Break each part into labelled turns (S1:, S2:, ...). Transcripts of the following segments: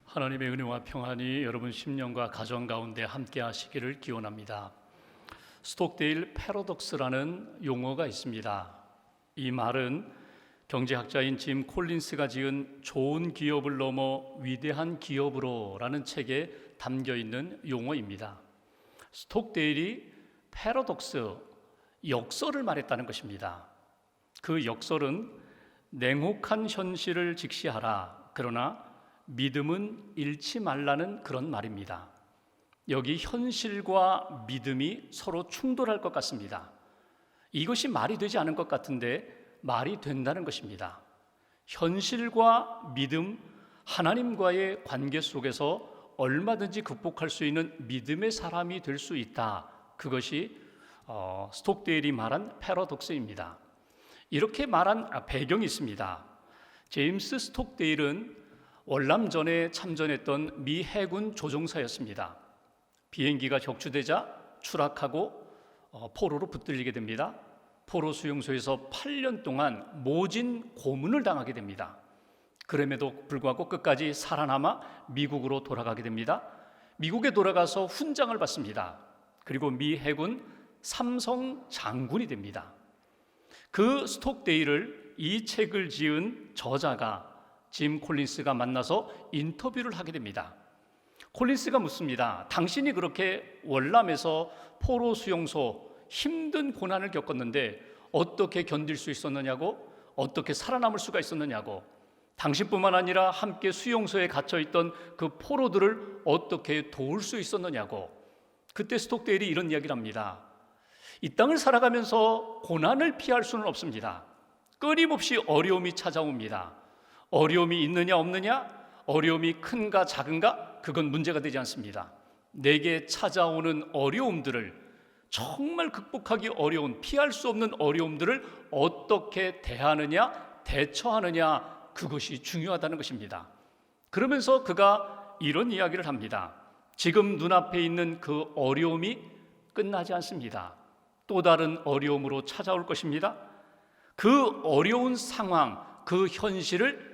S1: 하나님의 은혜와 평안이 여러분 심령과 가정 가운데 함께 하시기를 기원합니다. 스톡데일 패러독스라는 용어가 있습니다. 이 말은 경제학자인 짐 콜린스가 지은 좋은 기업을 넘어 위대한 기업으로 라는 책에 담겨 있는 용어입니다. 스톡데일이 패러독스, 역설을 말했다는 것입니다. 그 역설은 냉혹한 현실을 직시하라, 그러나 믿음은 잃지 말라는 그런 말입니다. 여기 현실과 믿음이 서로 충돌할 것 같습니다. 이것이 말이 되지 않은 것 같은데 말이 된다는 것입니다. 현실과 믿음, 하나님과의 관계 속에서 얼마든지 극복할 수 있는 믿음의 사람이 될 수 있다. 그것이 스톡데일이 말한 패러독스입니다. 이렇게 말한 배경이 있습니다. 제임스 스톡데일은 월남전에 참전했던 미 해군 조종사였습니다. 비행기가 격추되자 추락하고 포로로 붙들리게 됩니다. 포로 수용소에서 8년 동안 모진 고문을 당하게 됩니다. 그럼에도 불구하고 끝까지 살아남아 미국으로 돌아가게 됩니다. 미국에 돌아가서 훈장을 받습니다. 그리고 미 해군 삼성 장군이 됩니다. 그 스톡데일을 이 책을 지은 저자가 짐 콜린스가 만나서 인터뷰를 하게 됩니다. 콜린스가 묻습니다. 당신이 그렇게 월남에서 포로 수용소 힘든 고난을 겪었는데 어떻게 견딜 수 있었느냐고, 어떻게 살아남을 수가 있었느냐고, 당신뿐만 아니라 함께 수용소에 갇혀있던 그 포로들을 어떻게 도울 수 있었느냐고. 그때 스톡데일이 이런 이야기를 합니다. 이 땅을 살아가면서 고난을 피할 수는 없습니다. 끊임없이 어려움이 찾아옵니다. 어려움이 있느냐 없느냐, 어려움이 큰가 작은가, 그건 문제가 되지 않습니다. 내게 찾아오는 어려움들을, 정말 극복하기 어려운, 피할 수 없는 어려움들을 어떻게 대하느냐, 대처하느냐, 그것이 중요하다는 것입니다. 그러면서 그가 이런 이야기를 합니다. 지금 눈앞에 있는 그 어려움이 끝나지 않습니다. 또 다른 어려움으로 찾아올 것입니다. 그 어려운 상황, 그 현실을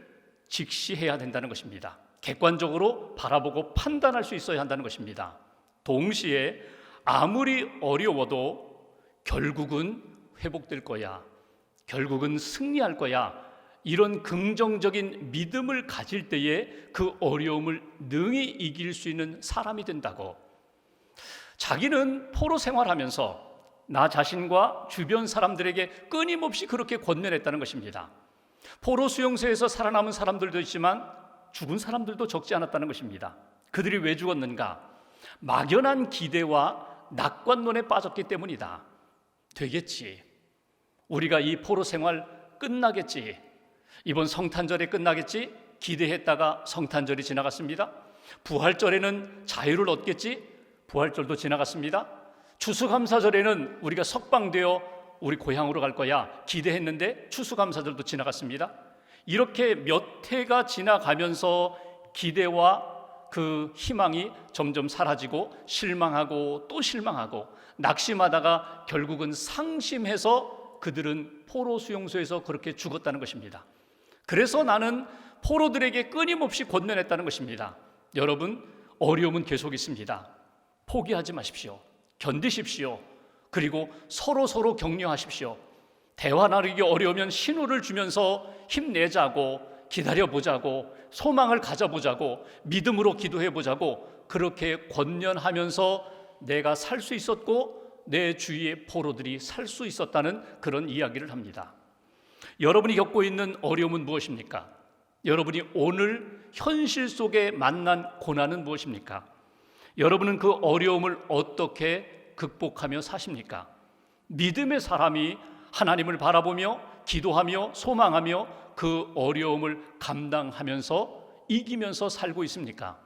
S1: 직시해야 된다는 것입니다. 객관적으로 바라보고 판단할 수 있어야 한다는 것입니다. 동시에 아무리 어려워도 결국은 회복될 거야, 결국은 승리할 거야, 이런 긍정적인 믿음을 가질 때에 그 어려움을 능히 이길 수 있는 사람이 된다고. 자기는 포로 생활하면서 나 자신과 주변 사람들에게 끊임없이 그렇게 권면했다는 것입니다. 포로 수용소에서 살아남은 사람들도 있지만 죽은 사람들도 적지 않았다는 것입니다. 그들이 왜 죽었는가? 막연한 기대와 낙관론에 빠졌기 때문이다. 되겠지, 우리가 이 포로 생활 끝나겠지, 이번 성탄절에 끝나겠지 기대했다가 성탄절이 지나갔습니다. 부활절에는 자유를 얻겠지, 부활절도 지나갔습니다. 추수감사절에는 우리가 석방되어 우리 고향으로 갈 거야 기대했는데 추수감사절도 지나갔습니다. 이렇게 몇 해가 지나가면서 기대와 그 희망이 점점 사라지고 실망하고 또 실망하고 낙심하다가 결국은 상심해서 그들은 포로 수용소에서 그렇게 죽었다는 것입니다. 그래서 나는 포로들에게 끊임없이 권면했다는 것입니다. 여러분, 어려움은 계속 있습니다. 포기하지 마십시오. 견디십시오. 그리고 서로 격려하십시오. 대화 나누기 어려우면 신호를 주면서 힘내자고, 기다려보자고, 소망을 가져보자고, 믿음으로 기도해보자고, 그렇게 권면하면서 내가 살 수 있었고 내 주위의 포로들이 살 수 있었다는 그런 이야기를 합니다. 여러분이 겪고 있는 어려움은 무엇입니까? 여러분이 오늘 현실 속에 만난 고난은 무엇입니까? 여러분은 그 어려움을 어떻게 극복하며 사십니까? 믿음의 사람이 하나님을 바라보며 기도하며 소망하며 그 어려움을 감당하면서 이기면서 살고 있습니까?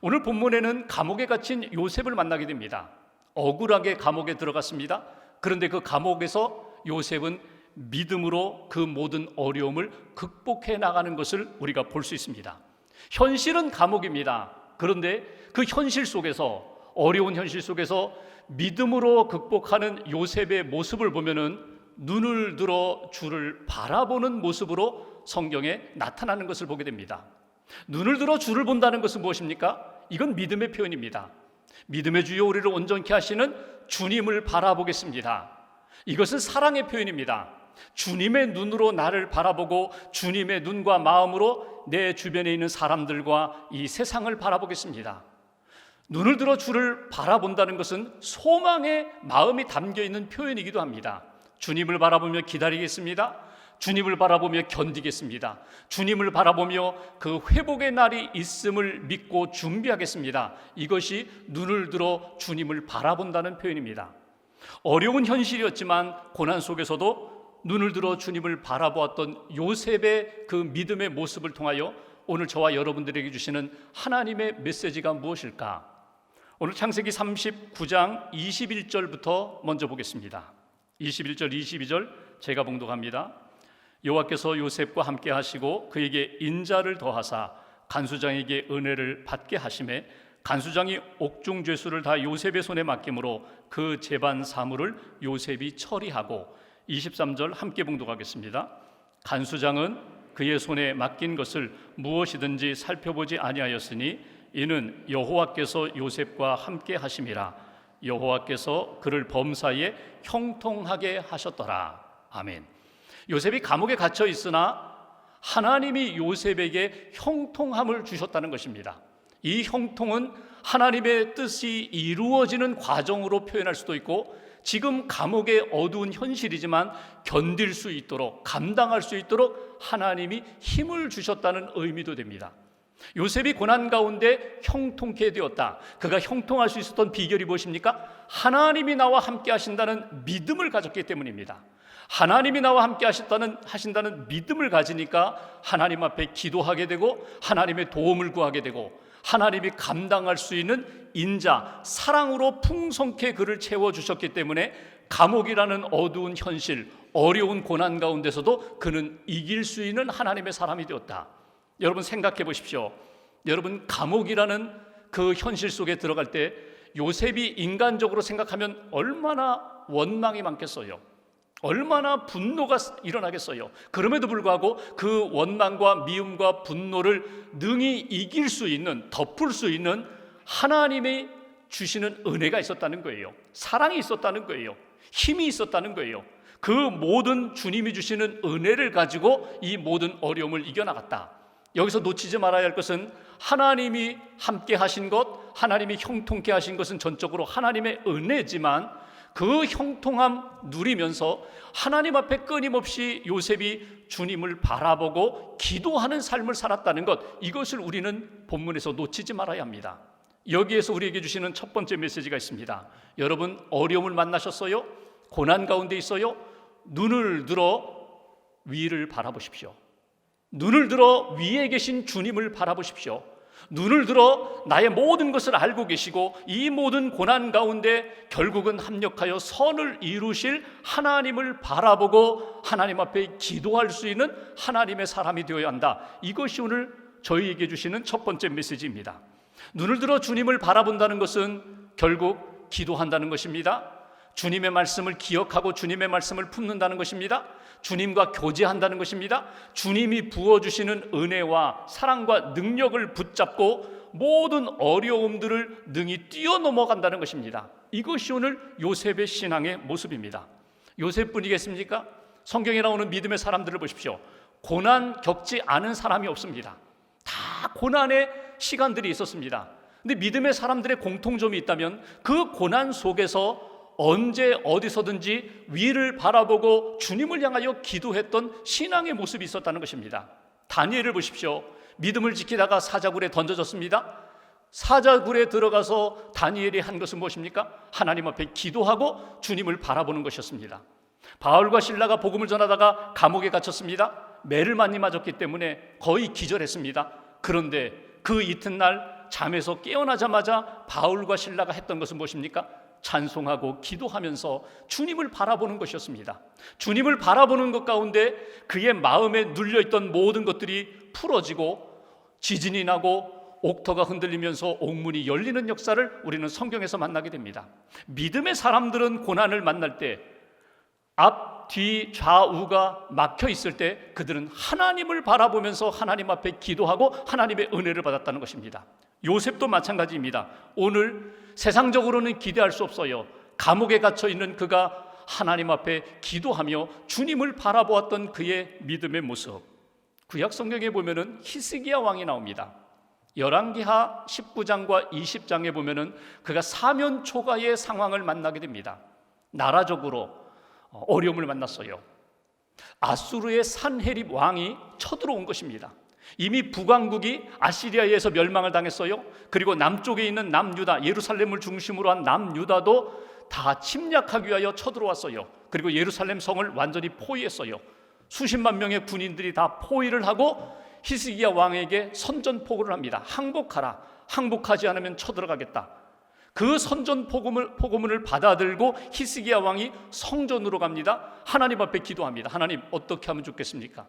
S1: 오늘 본문에는 감옥에 갇힌 요셉을 만나게 됩니다. 억울하게 감옥에 들어갔습니다. 그런데 그 감옥에서 요셉은 믿음으로 그 모든 어려움을 극복해 나가는 것을 우리가 볼 수 있습니다. 현실은 감옥입니다. 그런데 그 현실 속에서, 어려운 현실 속에서 믿음으로 극복하는 요셉의 모습을 보면은 눈을 들어 주를 바라보는 모습으로 성경에 나타나는 것을 보게 됩니다. 눈을 들어 주를 본다는 것은 무엇입니까? 이건 믿음의 표현입니다. 믿음의 주요 우리를 온전케 하시는 주님을 바라보겠습니다. 이것은 사랑의 표현입니다. 주님의 눈으로 나를 바라보고 주님의 눈과 마음으로 내 주변에 있는 사람들과 이 세상을 바라보겠습니다. 눈을 들어 주를 바라본다는 것은 소망의 마음이 담겨있는 표현이기도 합니다. 주님을 바라보며 기다리겠습니다. 주님을 바라보며 견디겠습니다. 주님을 바라보며 그 회복의 날이 있음을 믿고 준비하겠습니다. 이것이 눈을 들어 주님을 바라본다는 표현입니다. 어려운 현실이었지만 고난 속에서도 눈을 들어 주님을 바라보았던 요셉의 그 믿음의 모습을 통하여 오늘 저와 여러분들에게 주시는 하나님의 메시지가 무엇일까? 오늘 창세기 39장 21절부터 먼저 보겠습니다. 21절, 22절 제가 봉독합니다. 여호와께서 요셉과 함께 하시고 그에게 인자를 더하사 간수장에게 은혜를 받게 하심에 간수장이 옥중 죄수를 다 요셉의 손에 맡김으로 그 재반 사물을 요셉이 처리하고 23절 함께 봉독하겠습니다. 간수장은 그의 손에 맡긴 것을 무엇이든지 살펴보지 아니하였으니 이는 여호와께서 요셉과 함께 하심이라. 여호와께서 그를 범사에 형통하게 하셨더라. 아멘. 요셉이 감옥에 갇혀 있으나 하나님이 요셉에게 형통함을 주셨다는 것입니다. 이 형통은 하나님의 뜻이 이루어지는 과정으로 표현할 수도 있고 지금 감옥의 어두운 현실이지만 견딜 수 있도록 감당할 수 있도록 하나님이 힘을 주셨다는 의미도 됩니다. 요셉이 고난 가운데 형통케 되었다. 그가 형통할 수 있었던 비결이 무엇입니까? 하나님이 나와 함께 하신다는 믿음을 가졌기 때문입니다. 하나님이 나와 함께 하신다는 믿음을 가지니까 하나님 앞에 기도하게 되고 하나님의 도움을 구하게 되고 하나님이 감당할 수 있는 인자, 사랑으로 풍성케 그를 채워주셨기 때문에 감옥이라는 어두운 현실, 어려운 고난 가운데서도 그는 이길 수 있는 하나님의 사람이 되었다. 여러분 생각해 보십시오. 여러분 감옥이라는 그 현실 속에 들어갈 때 요셉이 인간적으로 생각하면 얼마나 원망이 많겠어요. 얼마나 분노가 일어나겠어요. 그럼에도 불구하고 그 원망과 미움과 분노를 능히 이길 수 있는, 덮을 수 있는 하나님이 주시는 은혜가 있었다는 거예요. 사랑이 있었다는 거예요. 힘이 있었다는 거예요. 그 모든 주님이 주시는 은혜를 가지고 이 모든 어려움을 이겨나갔다. 여기서 놓치지 말아야 할 것은 하나님이 함께 하신 것, 하나님이 형통케 하신 것은 전적으로 하나님의 은혜지만 그 형통함 누리면서 하나님 앞에 끊임없이 요셉이 주님을 바라보고 기도하는 삶을 살았다는 것, 이것을 우리는 본문에서 놓치지 말아야 합니다. 여기에서 우리에게 주시는 첫 번째 메시지가 있습니다. 여러분 어려움을 만나셨어요? 고난 가운데 있어요? 눈을 들어 위를 바라보십시오. 눈을 들어 위에 계신 주님을 바라보십시오. 눈을 들어 나의 모든 것을 알고 계시고 이 모든 고난 가운데 결국은 합력하여 선을 이루실 하나님을 바라보고 하나님 앞에 기도할 수 있는 하나님의 사람이 되어야 한다. 이것이 오늘 저희에게 주시는 첫 번째 메시지입니다. 눈을 들어 주님을 바라본다는 것은 결국 기도한다는 것입니다. 주님의 말씀을 기억하고 주님의 말씀을 품는다는 것입니다. 주님과 교제한다는 것입니다. 주님이 부어주시는 은혜와 사랑과 능력을 붙잡고 모든 어려움들을 능히 뛰어넘어간다는 것입니다. 이것이 오늘 요셉의 신앙의 모습입니다. 요셉뿐이겠습니까? 성경에 나오는 믿음의 사람들을 보십시오. 고난 겪지 않은 사람이 없습니다. 다 고난의 시간들이 있었습니다. 근데 믿음의 사람들의 공통점이 있다면 그 고난 속에서 언제 어디서든지 위를 바라보고 주님을 향하여 기도했던 신앙의 모습이 있었다는 것입니다. 다니엘을 보십시오. 믿음을 지키다가 사자굴에 던져졌습니다. 사자굴에 들어가서 다니엘이 한 것은 무엇입니까? 하나님 앞에 기도하고 주님을 바라보는 것이었습니다. 바울과 실라가 복음을 전하다가 감옥에 갇혔습니다. 매를 많이 맞았기 때문에 거의 기절했습니다. 그런데 그 이튿날 잠에서 깨어나자마자 바울과 실라가 했던 것은 무엇입니까? 찬송하고 기도하면서 주님을 바라보는 것이었습니다. 주님을 바라보는 것 가운데 그의 마음에 눌려있던 모든 것들이 풀어지고 지진이 나고 옥터가 흔들리면서 옥문이 열리는 역사를 우리는 성경에서 만나게 됩니다. 믿음의 사람들은 고난을 만날 때 앞, 뒤 좌우가 막혀 있을 때 그들은 하나님을 바라보면서 하나님 앞에 기도하고 하나님의 은혜를 받았다는 것입니다. 요셉도 마찬가지입니다. 오늘 세상적으로는 기대할 수 없어요. 감옥에 갇혀 있는 그가 하나님 앞에 기도하며 주님을 바라보았던 그의 믿음의 모습. 구약 성경에 보면은 히스기야 왕이 나옵니다. 열왕기하 19장과 20장에 보면은 그가 사면 초가의 상황을 만나게 됩니다. 나라적으로 어려움을 만났어요. 아수르의 산헤립 왕이 쳐들어온 것입니다. 이미 북왕국이 아시리아에서 멸망을 당했어요. 그리고 남쪽에 있는 남유다, 예루살렘을 중심으로 한 남유다도 다 침략하기 위하여 쳐들어왔어요. 그리고 예루살렘 성을 완전히 포위했어요. 수십만 명의 군인들이 다 포위를 하고 히스기야 왕에게 선전포고를 합니다. 항복하라. 항복하지 않으면 쳐들어가겠다. 그 선전포고문을 받아들고 히스기야 왕이 성전으로 갑니다. 하나님 앞에 기도합니다. 하나님, 어떻게 하면 좋겠습니까?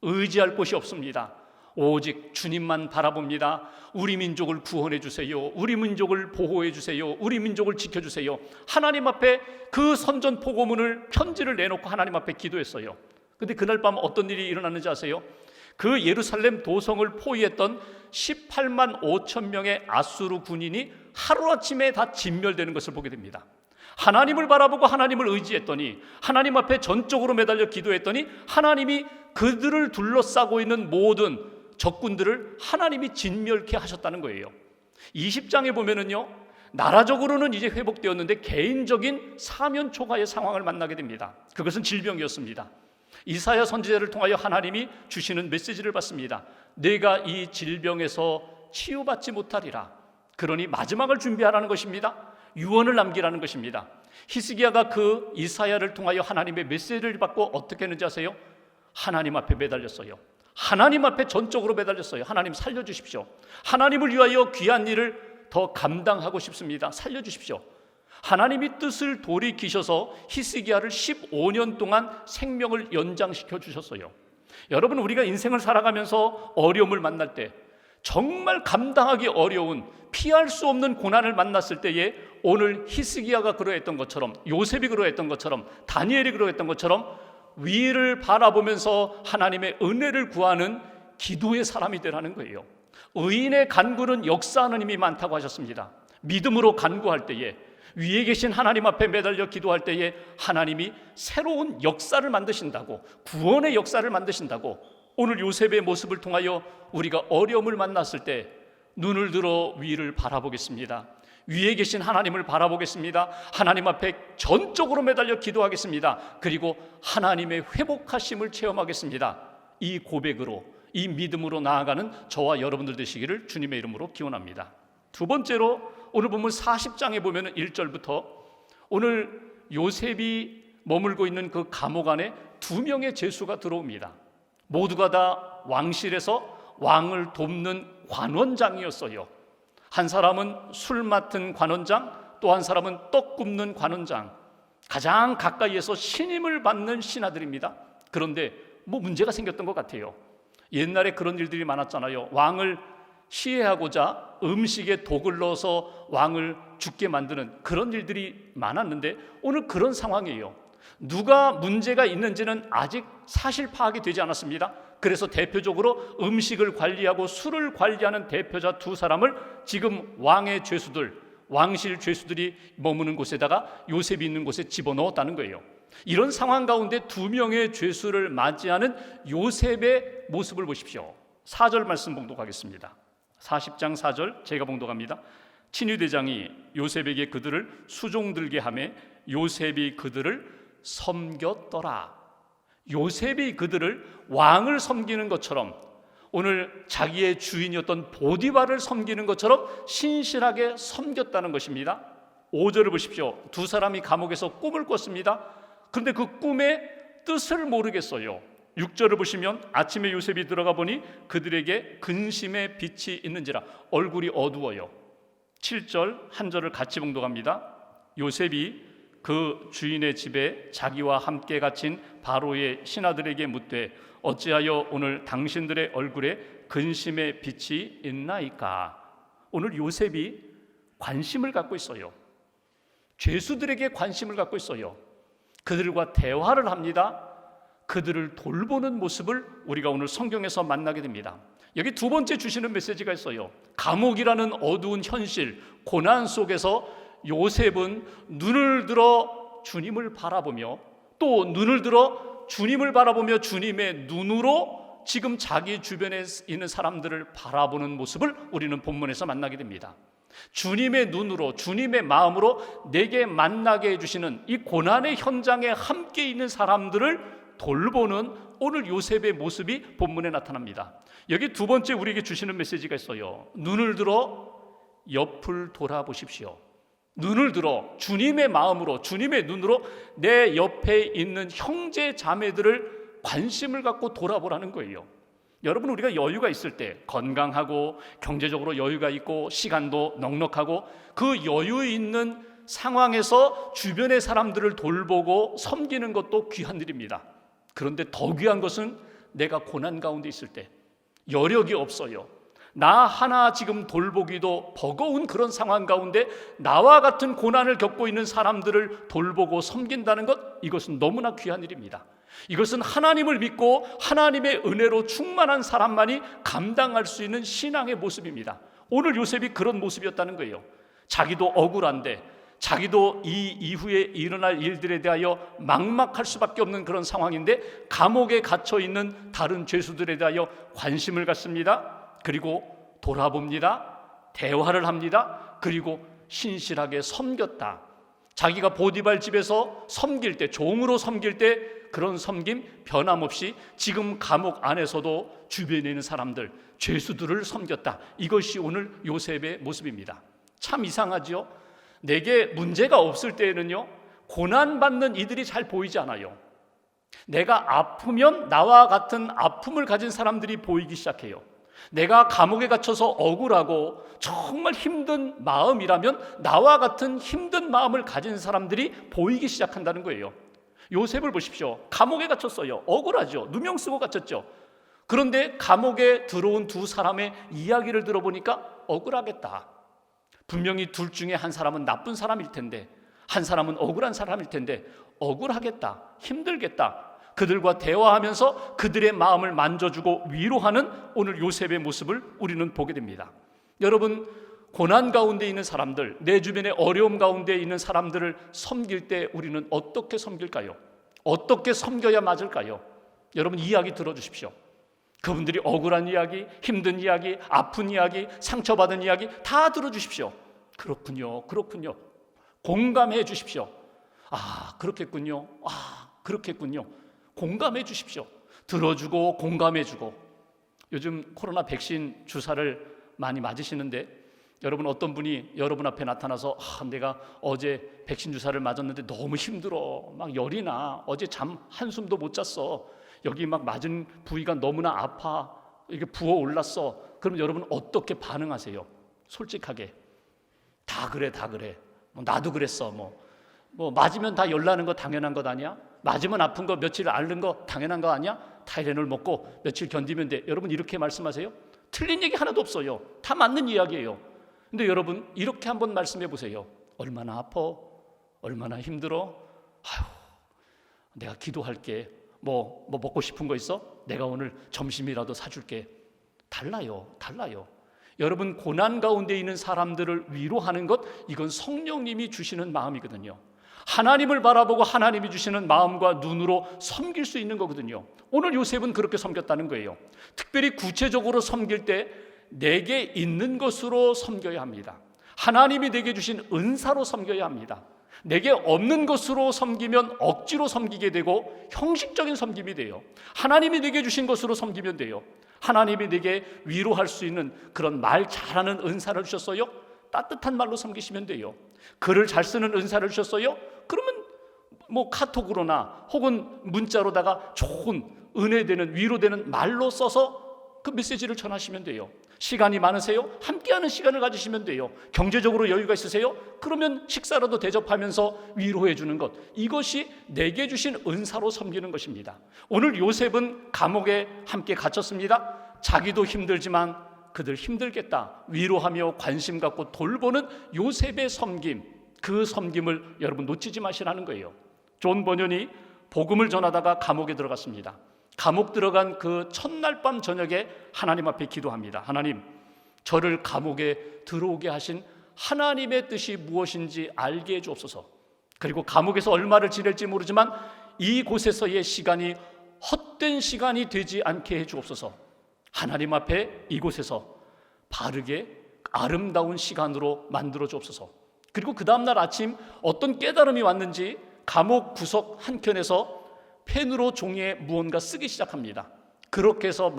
S1: 의지할 곳이 없습니다. 오직 주님만 바라봅니다. 우리 민족을 구원해 주세요. 우리 민족을 보호해 주세요. 우리 민족을 지켜주세요. 하나님 앞에 그 선전포고문을 편지를 내놓고 하나님 앞에 기도했어요. 근데 그날 밤 어떤 일이 일어났는지 아세요? 그 예루살렘 도성을 포위했던 18만 5천 명의 아수르 군인이 하루아침에 다 진멸되는 것을 보게 됩니다. 하나님을 바라보고 하나님을 의지했더니, 하나님 앞에 전적으로 매달려 기도했더니 하나님이 그들을 둘러싸고 있는 모든 적군들을 하나님이 진멸케 하셨다는 거예요. 20장에 보면은요, 나라적으로는 이제 회복되었는데 개인적인 사면 초가의 상황을 만나게 됩니다. 그것은 질병이었습니다. 이사야 선지자를 통하여 하나님이 주시는 메시지를 받습니다. 내가 이 질병에서 치유받지 못하리라. 그러니 마지막을 준비하라는 것입니다. 유언을 남기라는 것입니다. 히스기야가 그 이사야를 통하여 하나님의 메시지를 받고 어떻게 했는지 아세요? 하나님 앞에 매달렸어요. 하나님 앞에 전적으로 매달렸어요. 하나님 살려주십시오. 하나님을 위하여 귀한 일을 더 감당하고 싶습니다. 살려주십시오. 하나님이 뜻을 돌이키셔서 히스기야를 15년 동안 생명을 연장시켜 주셨어요. 여러분, 우리가 인생을 살아가면서 어려움을 만날 때, 정말 감당하기 어려운, 피할 수 없는 고난을 만났을 때에 오늘 히스기야가 그러했던 것처럼, 요셉이 그러했던 것처럼, 다니엘이 그러했던 것처럼 위를 바라보면서 하나님의 은혜를 구하는 기도의 사람이 되라는 거예요. 의인의 간구는 역사하는 힘이 많다고 하셨습니다. 믿음으로 간구할 때에, 위에 계신 하나님 앞에 매달려 기도할 때에 하나님이 새로운 역사를 만드신다고, 구원의 역사를 만드신다고. 오늘 요셉의 모습을 통하여 우리가 어려움을 만났을 때 눈을 들어 위를 바라보겠습니다. 위에 계신 하나님을 바라보겠습니다. 하나님 앞에 전적으로 매달려 기도하겠습니다. 그리고 하나님의 회복하심을 체험하겠습니다. 이 고백으로, 이 믿음으로 나아가는 저와 여러분들 되시기를 주님의 이름으로 기원합니다. 두 번째로 오늘 본문 40장에 보면 1절부터 오늘 요셉이 머물고 있는 그 감옥 안에 2명의 죄수가 들어옵니다. 모두가 다 왕실에서 왕을 돕는 관원장이었어요. 한 사람은 술 맡은 관원장, 또 한 사람은 떡 굽는 관원장. 가장 가까이에서 신임을 받는 신하들입니다. 그런데 문제가 생겼던 것 같아요. 옛날에 그런 일들이 많았잖아요. 왕을 시해하고자 음식에 독을 넣어서 왕을 죽게 만드는 그런 일들이 많았는데 오늘 그런 상황이에요. 누가 문제가 있는지는 아직 사실 파악이 되지 않았습니다. 그래서 대표적으로 음식을 관리하고 술을 관리하는 대표자 2사람을 지금 왕의 죄수들, 왕실 죄수들이 머무는 곳에다가 요셉이 있는 곳에 집어넣었다는 거예요. 이런 상황 가운데 2명의 죄수를 맞이하는 요셉의 모습을 보십시오. 4절 말씀 봉독하겠습니다. 40장 4절 제가 봉독합니다. 친위대장이 요셉에게 그들을 수종들게 하매 요셉이 그들을 섬겼더라. 요셉이 그들을 왕을 섬기는 것처럼, 오늘 자기의 주인이었던 보디발을 섬기는 것처럼 신실하게 섬겼다는 것입니다. 5절을 보십시오. 2사람이 감옥에서 꿈을 꿨습니다. 그런데 그 꿈의 뜻을 모르겠어요. 6절을 보시면 아침에 요셉이 들어가 보니 그들에게 근심의 빛이 있는지라. 얼굴이 어두워요. 7절 한 절을 같이 봉독합니다. 요셉이 그 주인의 집에 자기와 함께 갇힌 바로의 신하들에게 묻되 어찌하여 오늘 당신들의 얼굴에 근심의 빛이 있나이까. 오늘 요셉이 관심을 갖고 있어요. 죄수들에게 관심을 갖고 있어요. 그들과 대화를 합니다. 그들을 돌보는 모습을 우리가 오늘 성경에서 만나게 됩니다. 여기 두 번째 주시는 메시지가 있어요. 감옥이라는 어두운 현실, 고난 속에서 요셉은 눈을 들어 주님을 바라보며, 또 눈을 들어 주님을 바라보며 주님의 눈으로 지금 자기 주변에 있는 사람들을 바라보는 모습을 우리는 본문에서 만나게 됩니다. 주님의 눈으로, 주님의 마음으로 내게 만나게 해주시는 이 고난의 현장에 함께 있는 사람들을 돌보는 오늘 요셉의 모습이 본문에 나타납니다. 여기 두 번째 우리에게 주시는 메시지가 있어요. 눈을 들어 옆을 돌아보십시오. 눈을 들어 주님의 마음으로, 주님의 눈으로 내 옆에 있는 형제 자매들을 관심을 갖고 돌아보라는 거예요. 여러분, 우리가 여유가 있을 때, 건강하고 경제적으로 여유가 있고 시간도 넉넉하고 그 여유 있는 상황에서 주변의 사람들을 돌보고 섬기는 것도 귀한 일입니다. 그런데 더 귀한 것은 내가 고난 가운데 있을 때, 여력이 없어요, 나 하나 지금 돌보기도 버거운 그런 상황 가운데 나와 같은 고난을 겪고 있는 사람들을 돌보고 섬긴다는 것, 이것은 너무나 귀한 일입니다. 이것은 하나님을 믿고 하나님의 은혜로 충만한 사람만이 감당할 수 있는 신앙의 모습입니다. 오늘 요셉이 그런 모습이었다는 거예요. 자기도 억울한데, 자기도 이 이후에 일어날 일들에 대하여 막막할 수밖에 없는 그런 상황인데, 감옥에 갇혀 있는 다른 죄수들에 대하여 관심을 갖습니다. 그리고 돌아봅니다. 대화를 합니다. 그리고 신실하게 섬겼다. 자기가 보디발 집에서 섬길 때, 종으로 섬길 때 그런 섬김 변함없이 지금 감옥 안에서도 주변에 있는 사람들, 죄수들을 섬겼다. 이것이 오늘 요셉의 모습입니다. 참 이상하지요? 내게 문제가 없을 때에는요, 고난받는 이들이 잘 보이지 않아요. 내가 아프면 나와 같은 아픔을 가진 사람들이 보이기 시작해요. 내가 감옥에 갇혀서 억울하고 정말 힘든 마음이라면 나와 같은 힘든 마음을 가진 사람들이 보이기 시작한다는 거예요. 요셉을 보십시오. 감옥에 갇혔어요. 억울하죠. 누명 쓰고 갇혔죠. 그런데 감옥에 들어온 두 사람의 이야기를 들어보니까 억울하겠다. 분명히 둘 중에 한 사람은 나쁜 사람일 텐데, 한 사람은 억울한 사람일 텐데 억울하겠다, 힘들겠다. 그들과 대화하면서 그들의 마음을 만져주고 위로하는 오늘 요셉의 모습을 우리는 보게 됩니다. 여러분, 고난 가운데 있는 사람들, 내 주변에 어려움 가운데 있는 사람들을 섬길 때 우리는 어떻게 섬길까요? 어떻게 섬겨야 맞을까요? 여러분, 이야기 들어주십시오. 그분들이 억울한 이야기, 힘든 이야기, 아픈 이야기, 상처받은 이야기 다 들어주십시오. 그렇군요, 그렇군요. 공감해 주십시오. 아, 그렇겠군요. 아, 그렇겠군요. 공감해 주십시오. 들어주고 공감해 주고. 요즘 코로나 백신 주사를 많이 맞으시는데, 여러분, 어떤 분이 여러분 앞에 나타나서 내가 어제 백신 주사를 맞았는데 너무 힘들어, 막 열이 나, 어제 잠 한숨도 못 잤어, 여기 막 맞은 부위가 너무나 아파, 이게 부어올랐어. 그럼 여러분 어떻게 반응하세요? 솔직하게. 다 그래, 다 그래. 나도 그랬어. 뭐 맞으면 다 열나는 거 당연한 것 아니야? 맞으면 아픈 거 며칠 앓는 거 당연한 거 아니야? 타이레놀 먹고 며칠 견디면 돼. 여러분, 이렇게 말씀하세요? 틀린 얘기 하나도 없어요. 다 맞는 이야기예요. 근데 여러분, 이렇게 한번 말씀해 보세요. 얼마나 아파? 얼마나 힘들어? 아휴, 내가 기도할게. 뭐 먹고 싶은 거 있어? 내가 오늘 점심이라도 사줄게. 달라요. 여러분, 고난 가운데 있는 사람들을 위로하는 것, 이건 성령님이 주시는 마음이거든요. 하나님을 바라보고 하나님이 주시는 마음과 눈으로 섬길 수 있는 거거든요. 오늘 요셉은 그렇게 섬겼다는 거예요. 특별히 구체적으로 섬길 때 내게 있는 것으로 섬겨야 합니다. 하나님이 내게 주신 은사로 섬겨야 합니다. 내게 없는 것으로 섬기면 억지로 섬기게 되고 형식적인 섬김이 돼요. 하나님이 내게 주신 것으로 섬기면 돼요. 하나님이 내게 위로할 수 있는 그런 말 잘하는 은사를 주셨어요? 따뜻한 말로 섬기시면 돼요. 글을 잘 쓰는 은사를 주셨어요? 그러면 카톡으로나 혹은 문자로다가 좋은 은혜되는, 위로되는 말로 써서 그 메시지를 전하시면 돼요. 시간이 많으세요? 함께하는 시간을 가지시면 돼요. 경제적으로 여유가 있으세요? 그러면 식사라도 대접하면서 위로해 주는 것, 이것이 내게 주신 은사로 섬기는 것입니다. 오늘 요셉은 감옥에 함께 갇혔습니다. 자기도 힘들지만 그들 힘들겠다 위로하며 관심 갖고 돌보는 요셉의 섬김, 그 섬김을 여러분 놓치지 마시라는 거예요. 존 버년이 복음을 전하다가 감옥에 들어갔습니다. 감옥 들어간 그 첫날 밤 저녁에 하나님 앞에 기도합니다. 하나님, 저를 감옥에 들어오게 하신 하나님의 뜻이 무엇인지 알게 해 주옵소서. 그리고 감옥에서 얼마를 지낼지 모르지만 이곳에서의 시간이 헛된 시간이 되지 않게 해 주옵소서. 하나님 앞에 이곳에서 바르게 아름다운 시간으로 만들어 주옵소서. 그리고 그 다음날 아침 어떤 깨달음이 왔는지 감옥 구석 한켠에서 펜으로 종이에 무언가 쓰기 시작합니다. 그렇게 해서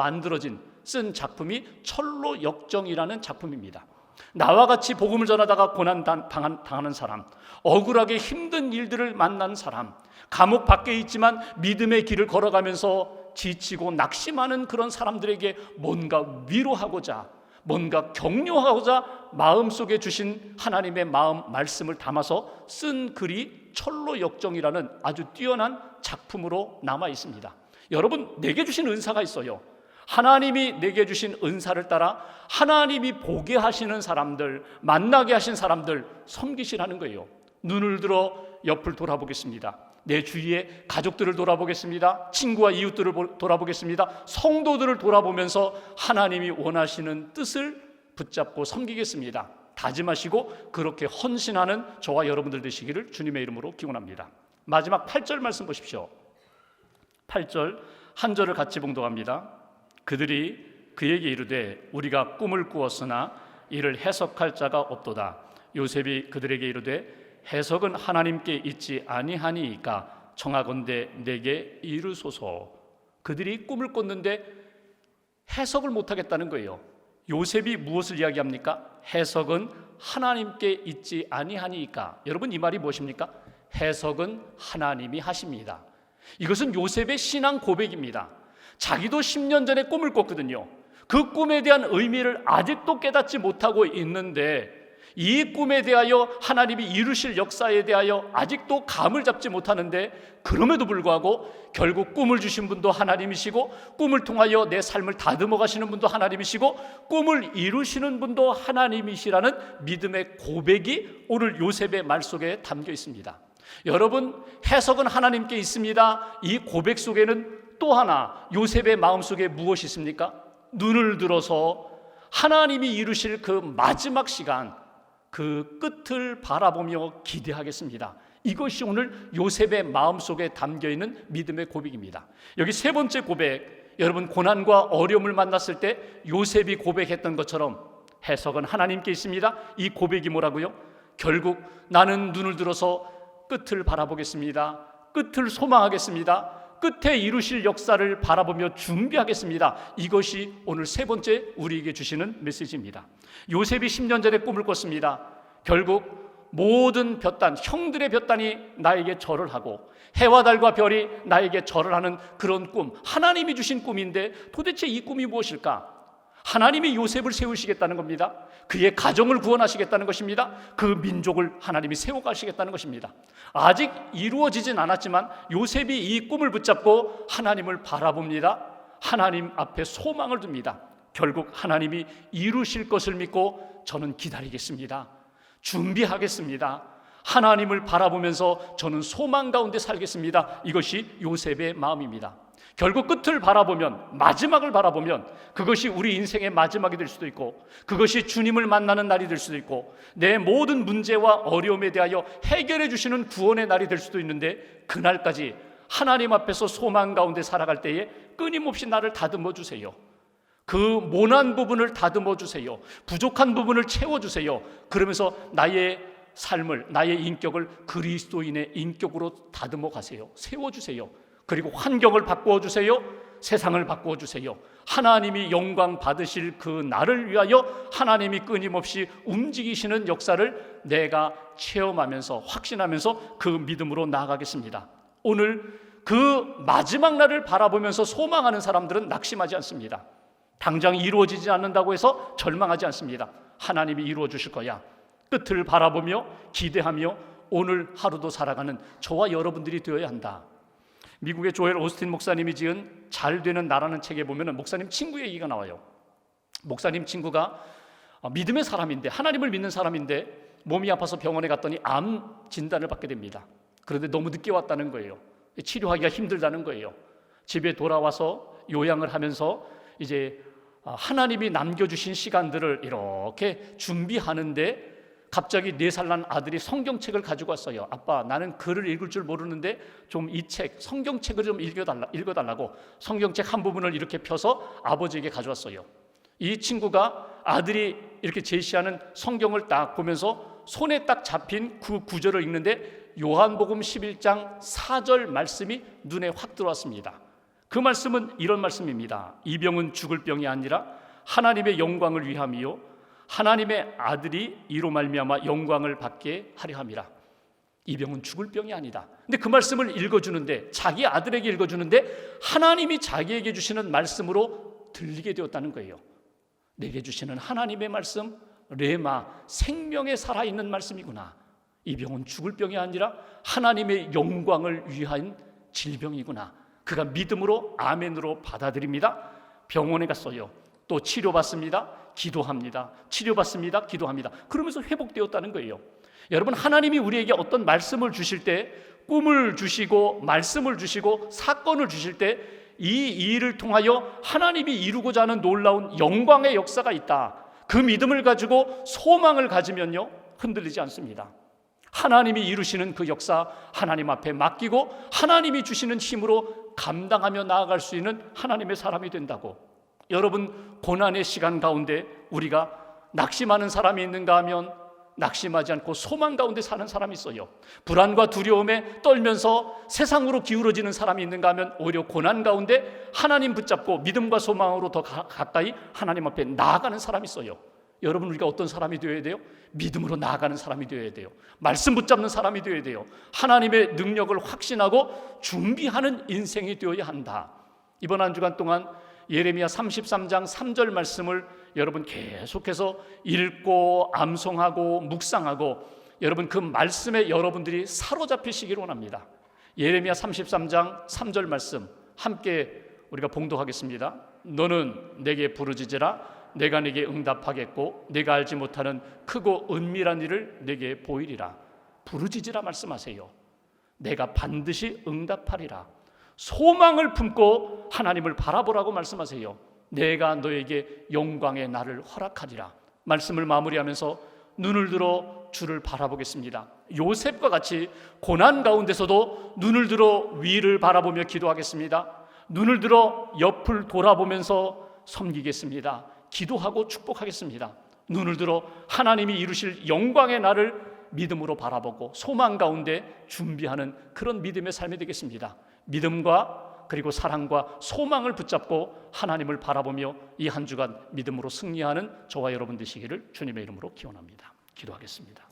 S1: 쓴 작품이 철로 역정이라는 작품입니다. 나와 같이 복음을 전하다가 고난 당하는 사람, 억울하게 힘든 일들을 만난 사람, 감옥 밖에 있지만 믿음의 길을 걸어가면서 지치고 낙심하는 그런 사람들에게 뭔가 위로하고자, 뭔가 격려하고자 마음속에 주신 하나님의 말씀을 담아서 쓴 글이 철로 역정이라는 아주 뛰어난 작품으로 남아 있습니다. 여러분, 내게 주신 은사가 있어요. 하나님이 내게 주신 은사를 따라 하나님이 보게 하시는 사람들, 만나게 하신 사람들 섬기시라는 거예요. 눈을 들어 옆을 돌아보겠습니다. 내 주위의 가족들을 돌아보겠습니다. 친구와 이웃들을 돌아보겠습니다. 성도들을 돌아보면서 하나님이 원하시는 뜻을 붙잡고 섬기겠습니다. 다짐하시고 그렇게 헌신하는 저와 여러분들 되시기를 주님의 이름으로 기원합니다. 마지막 8절 말씀 보십시오. 8절 한 절을 같이 봉독합니다. 그들이 그에게 이르되 우리가 꿈을 꾸었으나 이를 해석할 자가 없도다. 요셉이 그들에게 이르되 해석은 하나님께 있지 아니하니이까 청하건대 내게 이르소서. 그들이 꿈을 꿨는데 해석을 못하겠다는 거예요. 요셉이 무엇을 이야기합니까? 해석은 하나님께 있지 아니하니이까. 여러분, 이 말이 무엇입니까? 해석은 하나님이 하십니다. 이것은 요셉의 신앙 고백입니다. 자기도 10년 전에 꿈을 꿨거든요. 그 꿈에 대한 의미를 아직도 깨닫지 못하고 있는데 이 꿈에 대하여 하나님이 이루실 역사에 대하여 아직도 감을 잡지 못하는데, 그럼에도 불구하고 결국 꿈을 주신 분도 하나님이시고 꿈을 통하여 내 삶을 다듬어 가시는 분도 하나님이시고 꿈을 이루시는 분도 하나님이시라는 믿음의 고백이 오늘 요셉의 말 속에 담겨 있습니다. 여러분, 해석은 하나님께 있습니다. 이 고백 속에는 또 하나 요셉의 마음속에 무엇이 있습니까? 눈을 들어서 하나님이 이루실 그 마지막 시간, 그 끝을 바라보며 기대하겠습니다. 이것이 오늘 요셉의 마음속에 담겨있는 믿음의 고백입니다. 여기 세 번째 고백, 여러분, 고난과 어려움을 만났을 때 요셉이 고백했던 것처럼 해석은 하나님께 있습니다. 이 고백이 뭐라고요? 결국 나는 눈을 들어서 끝을 바라보겠습니다. 끝을 소망하겠습니다. 끝에 이루실 역사를 바라보며 준비하겠습니다. 이것이 오늘 세 번째 우리에게 주시는 메시지입니다. 요셉이 10년 전에 꿈을 꿨습니다. 결국 모든 볕단, 형들의 볕단이 나에게 절을 하고 해와 달과 별이 나에게 절을 하는 그런 꿈, 하나님이 주신 꿈인데 도대체 이 꿈이 무엇일까? 하나님이 요셉을 세우시겠다는 겁니다. 그의 가정을 구원하시겠다는 것입니다. 그 민족을 하나님이 세워가시겠다는 것입니다. 아직 이루어지진 않았지만 요셉이 이 꿈을 붙잡고 하나님을 바라봅니다. 하나님 앞에 소망을 둡니다. 결국 하나님이 이루실 것을 믿고 저는 기다리겠습니다. 준비하겠습니다. 하나님을 바라보면서 저는 소망 가운데 살겠습니다. 이것이 요셉의 마음입니다. 결국 끝을 바라보면, 마지막을 바라보면 그것이 우리 인생의 마지막이 될 수도 있고 그것이 주님을 만나는 날이 될 수도 있고 내 모든 문제와 어려움에 대하여 해결해 주시는 구원의 날이 될 수도 있는데, 그날까지 하나님 앞에서 소망 가운데 살아갈 때에 끊임없이 나를 다듬어 주세요. 그 모난 부분을 다듬어 주세요. 부족한 부분을 채워주세요. 그러면서 나의 삶을, 나의 인격을 그리스도인의 인격으로 다듬어 가세요. 세워주세요. 그리고 환경을 바꾸어 주세요. 세상을 바꾸어 주세요. 하나님이 영광 받으실 그 날을 위하여 하나님이 끊임없이 움직이시는 역사를 내가 체험하면서 확신하면서 그 믿음으로 나아가겠습니다. 오늘 그 마지막 날을 바라보면서 소망하는 사람들은 낙심하지 않습니다. 당장 이루어지지 않는다고 해서 절망하지 않습니다. 하나님이 이루어 주실 거야. 끝을 바라보며 기대하며 오늘 하루도 살아가는 저와 여러분들이 되어야 한다. 미국의 조엘 오스틴 목사님이 지은 잘 되는 나라는 책에 보면 목사님 친구의 얘기가 나와요. 목사님 친구가 믿음의 사람인데, 하나님을 믿는 사람인데 몸이 아파서 병원에 갔더니 암 진단을 받게 됩니다. 그런데 너무 늦게 왔다는 거예요. 치료하기가 힘들다는 거예요. 집에 돌아와서 요양을 하면서 이제 하나님이 남겨주신 시간들을 이렇게 준비하는데 갑자기 4살 난 아들이 성경책을 가지고 왔어요. 아빠, 나는 글을 읽을 줄 모르는데 좀 이 책, 성경책을 좀 읽어달라고 성경책 한 부분을 이렇게 펴서 아버지에게 가져왔어요. 이 친구가 아들이 이렇게 제시하는 성경을 딱 보면서 손에 딱 잡힌 그 구절을 읽는데 요한복음 11장 4절 말씀이 눈에 확 들어왔습니다. 그 말씀은 이런 말씀입니다. 이 병은 죽을 병이 아니라 하나님의 영광을 위함이요 하나님의 아들이 이로 말미암아 영광을 받게 하려 함이라. 이 병은 죽을 병이 아니다. 근데 그 말씀을 읽어주는데, 자기 아들에게 읽어주는데 하나님이 자기에게 주시는 말씀으로 들리게 되었다는 거예요. 내게 주시는 하나님의 말씀, 레마, 생명에 살아있는 말씀이구나. 이 병은 죽을 병이 아니라 하나님의 영광을 위한 질병이구나. 그가 믿음으로 아멘으로 받아들입니다. 병원에 갔어요. 또 치료받습니다. 기도합니다. 치료받습니다. 기도합니다. 그러면서 회복되었다는 거예요. 여러분, 하나님이 우리에게 어떤 말씀을 주실 때, 꿈을 주시고 말씀을 주시고 사건을 주실 때 이 일을 통하여 하나님이 이루고자 하는 놀라운 영광의 역사가 있다. 그 믿음을 가지고 소망을 가지면요, 흔들리지 않습니다. 하나님이 이루시는 그 역사 하나님 앞에 맡기고 하나님이 주시는 힘으로 감당하며 나아갈 수 있는 하나님의 사람이 된다고. 여러분, 고난의 시간 가운데 우리가 낙심하는 사람이 있는가 하면 낙심하지 않고 소망 가운데 사는 사람이 있어요. 불안과 두려움에 떨면서 세상으로 기울어지는 사람이 있는가 하면 오히려 고난 가운데 하나님 붙잡고 믿음과 소망으로 더 가까이 하나님 앞에 나아가는 사람이 있어요. 여러분, 우리가 어떤 사람이 되어야 돼요? 믿음으로 나아가는 사람이 되어야 돼요. 말씀 붙잡는 사람이 되어야 돼요. 하나님의 능력을 확신하고 준비하는 인생이 되어야 한다. 이번 한 주간 동안 예레미야 33장 3절 말씀을 여러분 계속해서 읽고 암송하고 묵상하고 여러분 그 말씀에 여러분들이 사로잡히시기를 원합니다. 예레미야 33장 3절 말씀 함께 우리가 봉독하겠습니다. 너는 내게 부르짖으라. 내가 네게 응답하겠고 내가 알지 못하는 크고 은밀한 일을 네게 보이리라. 부르짖으라 말씀하세요. 내가 반드시 응답하리라. 소망을 품고 하나님을 바라보라고 말씀하세요. 내가 너에게 영광의 날을 허락하리라. 말씀을 마무리하면서 눈을 들어 주를 바라보겠습니다. 요셉과 같이 고난 가운데서도 눈을 들어 위를 바라보며 기도하겠습니다. 눈을 들어 옆을 돌아보면서 섬기겠습니다. 기도하고 축복하겠습니다. 눈을 들어 하나님이 이루실 영광의 날을 믿음으로 바라보고 소망 가운데 준비하는 그런 믿음의 삶이 되겠습니다. 믿음과 그리고 사랑과 소망을 붙잡고 하나님을 바라보며 이 한 주간 믿음으로 승리하는 저와 여러분 되시기를 주님의 이름으로 기원합니다. 기도하겠습니다.